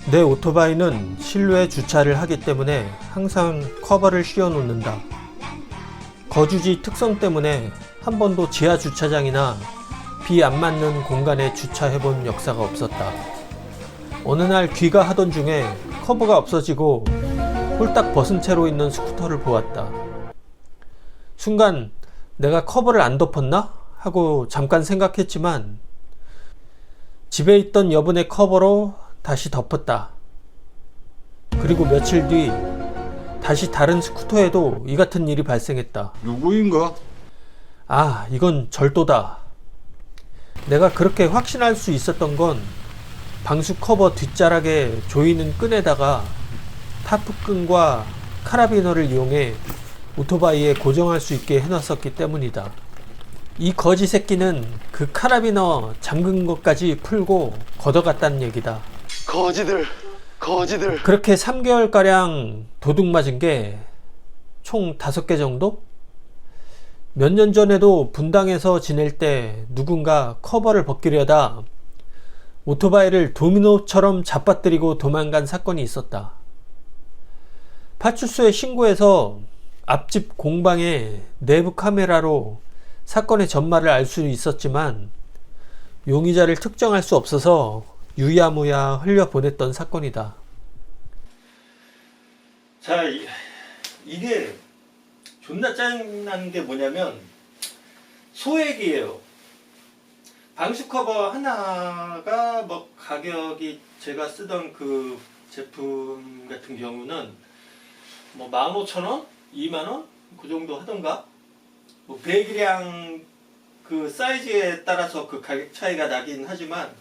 내 오토바이는 실외 주차를 하기 때문에 항상 커버를 씌워 놓는다. 거주지 특성 때문에 한 번도 지하 주차장이나 비 안 맞는 공간에 주차해 본 역사가 없었다. 어느 날 귀가 하던 중에 커버가 없어지고 홀딱 벗은 채로 있는 스쿠터를 보았다. 순간 내가 커버를 안 덮었나? 하고 잠깐 생각했지만 집에 있던 여분의 커버로 다시 덮었다. 그리고 며칠 뒤 다시 다른 스쿠터에도 이 같은 일이 발생했다. 누구인가? 아, 이건 절도다. 내가 그렇게 확신할 수 있었던 건 방수 커버 뒷자락에 조이는 끈에다가 타프끈과 카라비너를 이용해 오토바이에 고정할 수 있게 해놨었기 때문이다. 이 거지 새끼는 그 카라비너 잠근 것까지 풀고 걷어갔다는 얘기다. 거지들. 그렇게 3개월가량 도둑 맞은 게 총 5개 정도? 몇 년 전에도 분당에서 지낼 때 누군가 커버를 벗기려다 오토바이를 도미노처럼 잡아뜨리고 도망간 사건이 있었다. 파출소에 신고해서 앞집 공방의 내부 카메라로 사건의 전말을 알 수 있었지만 용의자를 특정할 수 없어서 유야무야 흘려보냈던 사건이다. 자, 이게 존나 짜증나는 게 뭐냐면 소액이에요. 방수 커버 하나가 뭐 가격이 제가 쓰던 그 제품 같은 경우는 뭐 15,000원? 2만원? 그 정도 하던가? 뭐 배기량 그 사이즈에 따라서 그 가격 차이가 나긴 하지만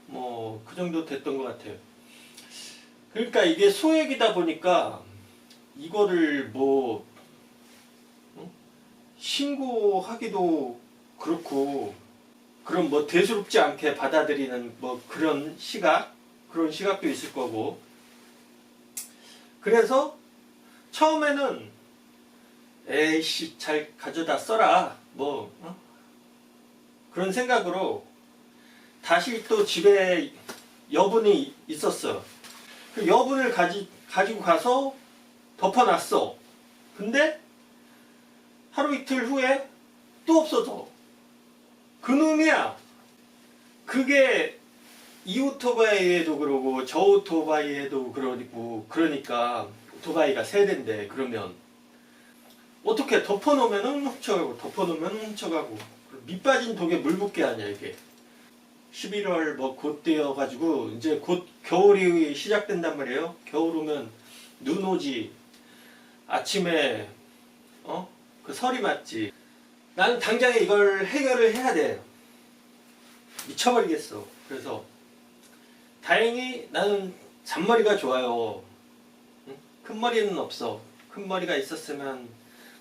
뭐 그 정도 됐던 것 같아요. 그러니까 이게 소액이다 보니까 이거를 뭐 신고하기도 그렇고, 그럼 뭐 대수롭지 않게 받아들이는 뭐 그런 시각도 있을 거고. 그래서 처음에는 에이씨 잘 가져다 써라 뭐 그런 생각으로 다시 또 집에 여분이 있었어. 그 여분을 가지고 가서 덮어놨어. 근데 하루 이틀 후에 또 없어져. 그놈이야. 그게 이 오토바이에도 그러고 저 오토바이에도 그러고, 그러니까 오토바이가 3대인데 그러면 어떻게 덮어놓으면 훔쳐가고 덮어놓으면 훔쳐가고 밑 빠진 독에 물 붓게 하냐 이게. 11월 뭐 곧 되어가지고 이제 곧 겨울이 시작된단 말이에요. 겨울 오면 눈 오지. 아침에 그 설이 맞지. 나는 당장에 이걸 해결을 해야 돼. 미쳐버리겠어. 그래서 다행히 나는 잔머리가 좋아요. 큰 머리는 없어. 큰 머리가 있었으면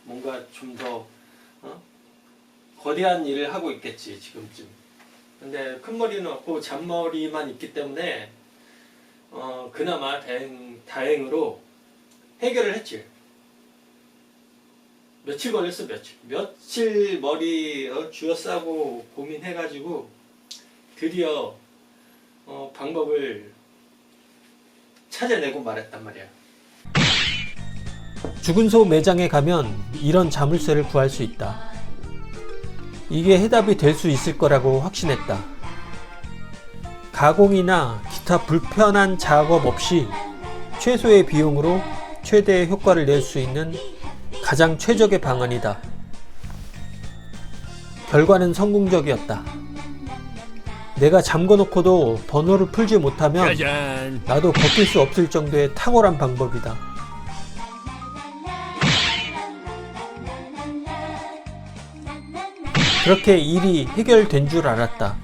뭔가 좀 더 거대한 일을 하고 있겠지 지금쯤. 근데 큰 머리는 없고 잔머리만 있기 때문에 그나마 다행으로 해결을 했지. 며칠 걸렸어. 며칠 머리 쥐어싸고 고민해가지고 드디어 방법을 찾아내고 말했단 말이야. 죽은 소 매장에 가면 이런 자물쇠를 구할 수 있다. 이게 해답이 될 수 있을 거라고 확신했다. 가공이나 기타 불편한 작업 없이 최소의 비용으로 최대의 효과를 낼 수 있는 가장 최적의 방안이다. 결과는 성공적이었다. 내가 잠궈놓고도 번호를 풀지 못하면 짜잔. 나도 벗길 수 없을 정도의 탁월한 방법이다. 그렇게 일이 해결된 줄 알았다.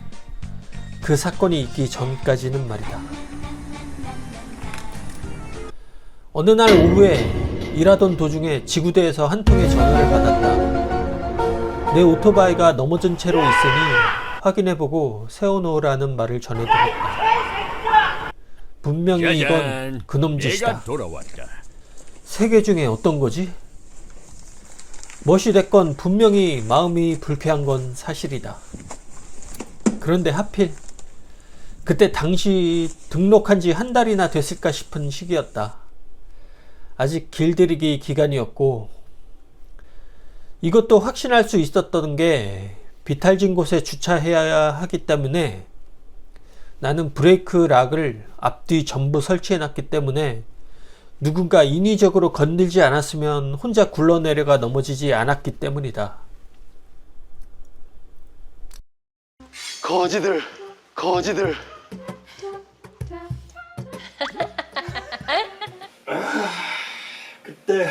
그 사건이 있기 전까지는 말이다. 어느 날 오후에 일하던 도중에 지구대에서 한 통의 전화를 받았다. 내 오토바이가 넘어진 채로 있으니 확인해보고 세워놓으라는 말을 전해들었다. 분명히 이건 그놈 짓이다. 내가 돌아왔다. 3개 중에 어떤 거지? 멋이 됐건 분명히 마음이 불쾌한 건 사실이다. 그런데 하필 그때 당시 등록한 지 한 달이나 됐을까 싶은 시기였다. 아직 길들이기 기간이었고, 이것도 확신할 수 있었던 게 비탈진 곳에 주차해야 하기 때문에 나는 브레이크 락을 앞뒤 전부 설치해 놨기 때문에 누군가 인위적으로 건들지 않았으면 혼자 굴러내려가 넘어지지 않았기 때문이다. 거지들. 그때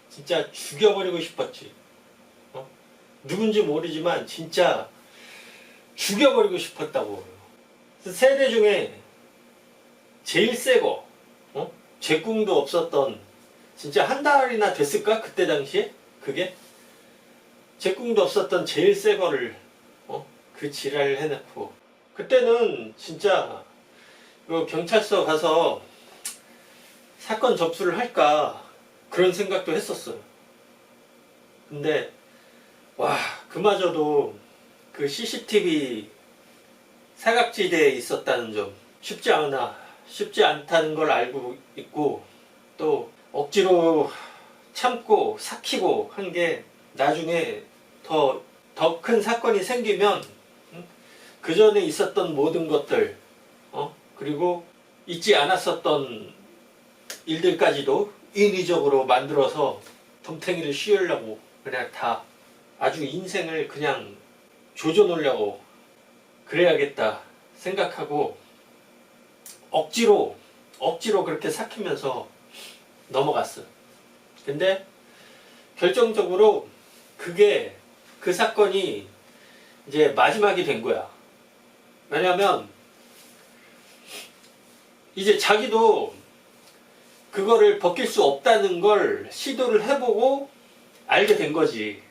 진짜 죽여버리고 싶었지. 누군지 모르지만 진짜 죽여버리고 싶었다고. 세대 중에 제일 새거, 제꿈도 없었던, 진짜 한 달이나 됐을까? 그때 당시에? 그게? 제꿈도 없었던 제일 새거를 그 지랄을 해놓고, 그때는 진짜 경찰서 가서 사건 접수를 할까 그런 생각도 했었어요. 근데 와, 그마저도 그 CCTV 사각지대에 있었다는 점, 쉽지 않다는 걸 알고 있고, 또 억지로 참고 삭히고 한 게 나중에 더 큰 사건이 생기면 그 전에 있었던 모든 것들, 그리고 있지 않았었던 일들까지도 인위적으로 만들어서 덤탱이를 씌우려고 그냥 다 아주 인생을 그냥 조져놓으려고 그래야겠다 생각하고 억지로 그렇게 삭히면서 넘어갔어. 근데 결정적으로 그 사건이 이제 마지막이 된 거야. 왜냐면 이제 자기도 그거를 벗길 수 없다는 걸 시도를 해보고 알게 된 거지.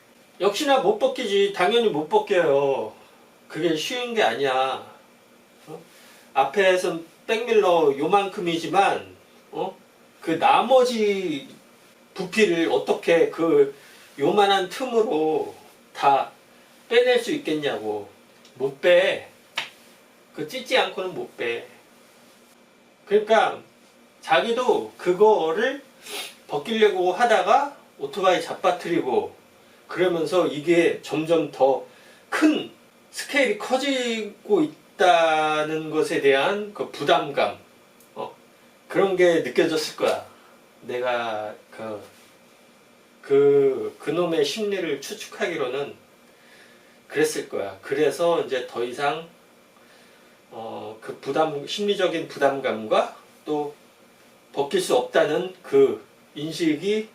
역시나 못 벗기지. 당연히 못 벗겨요. 그게 쉬운 게 아니야. 앞에선 백밀러 요만큼이지만 그 나머지 부피를 어떻게 그 요만한 틈으로 다 빼낼 수 있겠냐고. 못 빼. 그 찢지 않고는 못 빼. 그러니까 자기도 그거를 벗기려고 하다가 오토바이 잡아뜨리고 그러면서 이게 점점 더 큰 스케일이 커지고 있다는 것에 대한 그 부담감, 그런 게 느껴졌을 거야. 내가 그놈의 심리를 추측하기로는 그랬을 거야. 그래서 이제 더 이상 그 심리적인 부담감과 또 벗길 수 없다는 그 인식이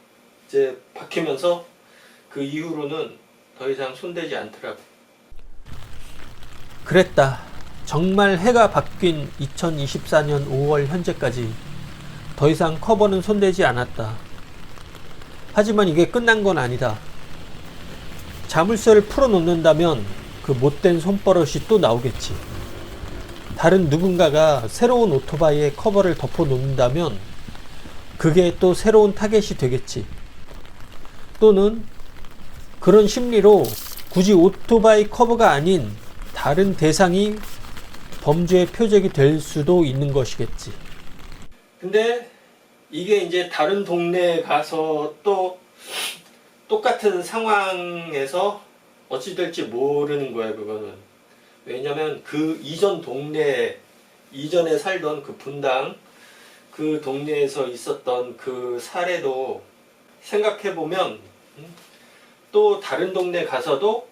이제 박히면서 그 이후로는 더 이상 손대지 않더라고. 그랬다. 정말 해가 바뀐 2024년 5월 현재까지 더 이상 커버는 손대지 않았다. 하지만 이게 끝난 건 아니다. 자물쇠를 풀어놓는다면 그 못된 손버릇이 또 나오겠지. 다른 누군가가 새로운 오토바이에 커버를 덮어 놓는다면 그게 또 새로운 타겟이 되겠지. 또는 그런 심리로 굳이 오토바이 커버가 아닌 다른 대상이 범죄의 표적이 될 수도 있는 것이겠지. 근데 이게 이제 다른 동네에 가서 또 똑같은 상황에서 어찌 될지 모르는 거야, 그거는. 왜냐면 그 이전에 살던 그 분당, 그 동네에서 있었던 그 사례도 생각해보면 또 다른 동네 가서도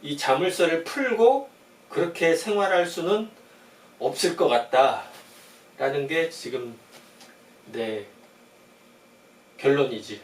이 자물쇠를 풀고 그렇게 생활할 수는 없을 것 같다라는 게 지금 내 결론이지.